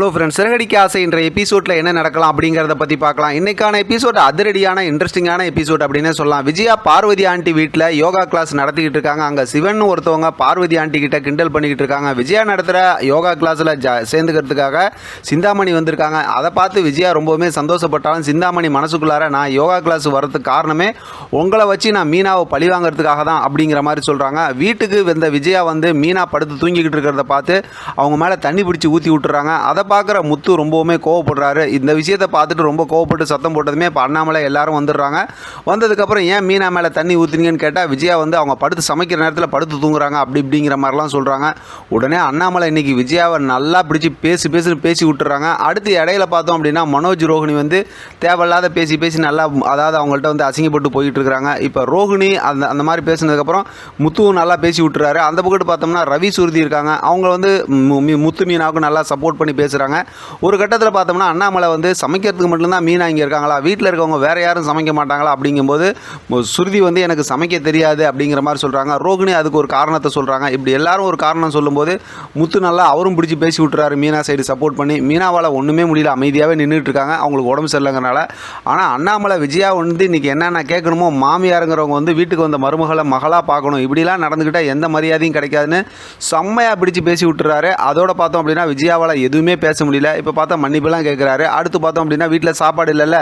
Hello friends, Siragadikka ஆசை என்ற எபிசோடில் என்ன நடக்கலாம் அப்படிங்கிறத பற்றி பார்க்கலாம். இன்றைக்கான எபிசோட் அதிரடியான இன்ட்ரெஸ்டிங்கான எபிசோட் அப்படின்னே சொல்லலாம். விஜயா பார்வதி ஆண்டி வீட்டில் யோகா கிளாஸ் நடத்திக்கிட்டு இருக்காங்க. அங்கே சிவன் ஒருத்தவங்க பார்வதி ஆண்டி கிட்ட கிண்டல் பண்ணிக்கிட்டு இருக்காங்க. விஜயா நடத்துகிற யோகா கிளாஸில் சேர்ந்துக்கிறதுக்காக சிந்தாமணி வந்திருக்காங்க. அதை பார்த்து விஜயா ரொம்பவுமே சந்தோஷப்பட்டாலும் சிந்தாமணி மனசுக்குள்ளார நான் யோகா கிளாஸ் வரதுக்கு காரணமே உங்களை வச்சு நான் மீனாவை பழி வாங்கிறதுக்காக தான் அப்படிங்கிற மாதிரி சொல்கிறாங்க. வீட்டுக்கு வந்த விஜயா வந்து மீனா படுத்து தூங்கிக்கிட்டு இருக்கிறத பார்த்து அவங்க மேலே தண்ணி பிடிச்சி ஊற்றி விட்டுறாங்க. அதை பார்க்குற முத்து ரொம்பவுமே கோவப்படுறாரு. இந்த விஷயத்தை பார்த்துட்டு ரொம்ப கோவப்பட்டு சத்தம் போட்டதுமே இப்போ அண்ணாமலை எல்லாரும் வந்துடுறாங்க. வந்ததுக்கப்புறம் ஏன் மீனா மேலே தண்ணி ஊற்றுனீங்கன்னு கேட்டால் விஜயா வந்து அவங்க படுத்து சமைக்கிற நேரத்தில் படுத்து தூங்குறாங்க இப்படிங்கிற மாதிரிலாம் சொல்கிறாங்க. உடனே அண்ணாமலை இன்னைக்கு விஜயாவை நல்லா பிடிச்சி பேசி விட்டுறாங்க. அடுத்து இடையில பார்த்தோம் அப்படின்னா மனோஜ் ரோஹிணி வந்து தேவையில்லாத பேசி நல்லா அதாவது அவங்கள்ட்ட வந்து அசிங்கப்பட்டு போயிட்டு இருக்கிறாங்க. இப்போ ரோஹிணி அந்த மாதிரி பேசினதுக்கப்புறம் முத்துவும் நல்லா பேசி விட்டுறாரு. அந்த பக்கத்து பார்த்தோம்னா ரவி சுருதி இருக்காங்க. அவங்க வந்து முத்து மீனாவுக்கு நல்லா சப்போர்ட் பண்ணி பேசுகிறாங்க. ஒரு கட்டத்தில் பார்த்தோம்னா அண்ணாமலை வந்து சமைக்கிறதுக்கு மட்டும்தான் மீனா இங்கே இருக்காங்களா, வீட்டில் இருக்கவங்க வேற யாரும் சமைக்க மாட்டாங்களா அப்படிங்கும்போது சுருதி வந்து எனக்கு சமைக்க தெரியாது அப்படிங்கிற மாதிரி சொல்கிறாங்க. ரோகிணி அதுக்கு ஒரு காரணத்தை சொல்கிறாங்க. இப்படி எல்லாரும் ஒரு காரணம் சொல்லும்போது முத்து நல்லா அவரும் பிடிச்சி பேசி விட்டுறாரு மீனா சைடு சப்போர்ட் பண்ணி. மீனாவால் ஒன்றுமே முடியல, அமைதியாகவே நின்றுட்டு இருக்காங்க அவங்களுக்கு உடம்பு சரியில்லைங்கிறனால. ஆனால் அண்ணாமலை விஜயா வந்து இன்றைக்கி என்னென்ன கேட்கணுமோ மாமியாருங்கிறவங்க வந்து வீட்டுக்கு வந்த மருமகளை மகளாக பார்க்கணும், இப்படிலாம் நடந்துக்கிட்டால் எந்த மரியாதையும் கிடைக்காதுன்னு செம்மையாக பிடிச்சி பேசி விட்டுறாரு. அதோட பார்த்தோம் அப்படின்னா விஜயாவால் எதுவுமே பேச முடியல. இப்போ பார்த்தா மன்னிப்பெல்லாம் கேட்குறாரு. அடுத்து பார்த்தோம் அப்படின்னா வீட்டில் சாப்பாடு இல்லைல்ல,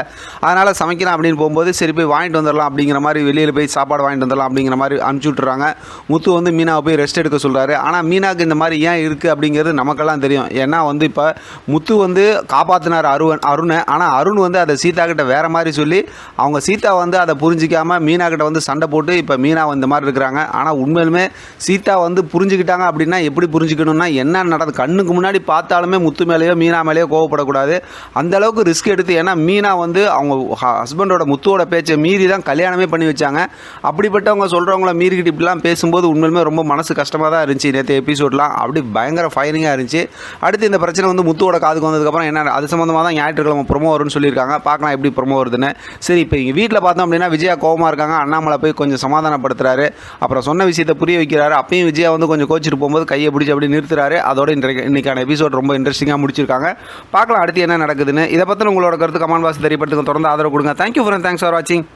அதனால் சமைக்கலாம் அப்படின்னு போகும்போது சரி போய் வாங்கிட்டு வந்துடலாம் அப்படிங்கிற மாதிரி வெளியில் போய் சாப்பாடு வாங்கிட்டு வந்துடலாம் அப்படிங்கிற மாதிரி அனுப்பிச்சி விட்டுறாங்க. முத்து வந்து மீனாவை போய் ரெஸ்ட் எடுக்க சொல்கிறாரு. ஆனால் மீனாவுக்கு இந்த மாதிரி ஏன் இருக்குது அப்படிங்கிறது நமக்கெல்லாம் தெரியும். ஏன்னா வந்து இப்போ முத்து வந்து காப்பாற்றினார் அருணை. ஆனால் அருண் வந்து அதை சீதா கிட்ட வேறு மாதிரி சொல்லி அவங்க சீதா வந்து அதை புரிஞ்சிக்காமல் மீனா கிட்ட வந்து சண்டை போட்டு இப்போ மீனா இந்த மாதிரி இருக்கிறாங்க. ஆனால் உண்மையிலுமே சீதா வந்து புரிஞ்சுக்கிட்டாங்க அப்படின்னா எப்படி புரிஞ்சுக்கணும்னா என்ன நடந்து கண்ணுக்கு முன்னாடி பார்த்தாலுமே முத்து மேலேயோ மீனா மேலேயோ கோவப்படக்கூடாது. அந்த அளவுக்கு ரிஸ்க் எடுத்து, ஏன்னா மீனா வந்து அவங்க ஹஸ்பண்டோட முத்துவோட பேச்சை மீறி தான் கல்யாணமே பண்ணி வச்சாங்க. அப்படிப்பட்டவங்க சொல்கிறவங்கள மீறிக்கிட்டு இப்படிலாம் பேசும்போது உண்மையிலுமே ரொம்ப மனசு கஷ்டமாக தான் இருந்துச்சு. நேற்று எபிசோட்லாம் அப்படி பயங்கர ஃபயரிங்காக இருந்துச்சு. அடுத்து இந்த பிரச்சனை வந்து முத்துவோட காதுக்கு வந்ததுக்கப்புறம் என்ன அது சம்மந்தமாக தான் ஞாயிற்றுக்கிழமை ப்ரொமோ வரும்னு சொல்லியிருக்காங்க. பார்க்கலாம் எப்படி ப்ரொமோ வருதுன்னு. சரி, இப்போ இங்கே வீட்டில் பார்த்தோம் அப்படின்னா விஜயா கோவமாக இருக்காங்க. அண்ணாமலை போய் கொஞ்சம் சமாதானப்படுத்துறாரு. அப்புறம் சொன்ன விஷயத்தை புரிய வைக்கிறாரு. அப்பயும் விஜயா வந்து கொஞ்சம் கோச்சிட்டு போகும்போது கையை பிடிச்சி அப்படி நிறுத்துறாரு. அதோட இன்னைக்கான எபிசோட் ரொம்ப இன்ட்ரெஸ்டிங்காக முடிச்சிருக்காங்க. பார்க்கலாம் அடுத்து என்ன நடக்குதுன்னு. இதை பற்றி உங்களோட கருத்து கமெண்ட் பாக்ஸ் தெரியப்படுத்துங்க. தொடர்ந்து ஆதரவு கொடுங்க. தேங்க்யூ ஃபார் வாட்சிங்.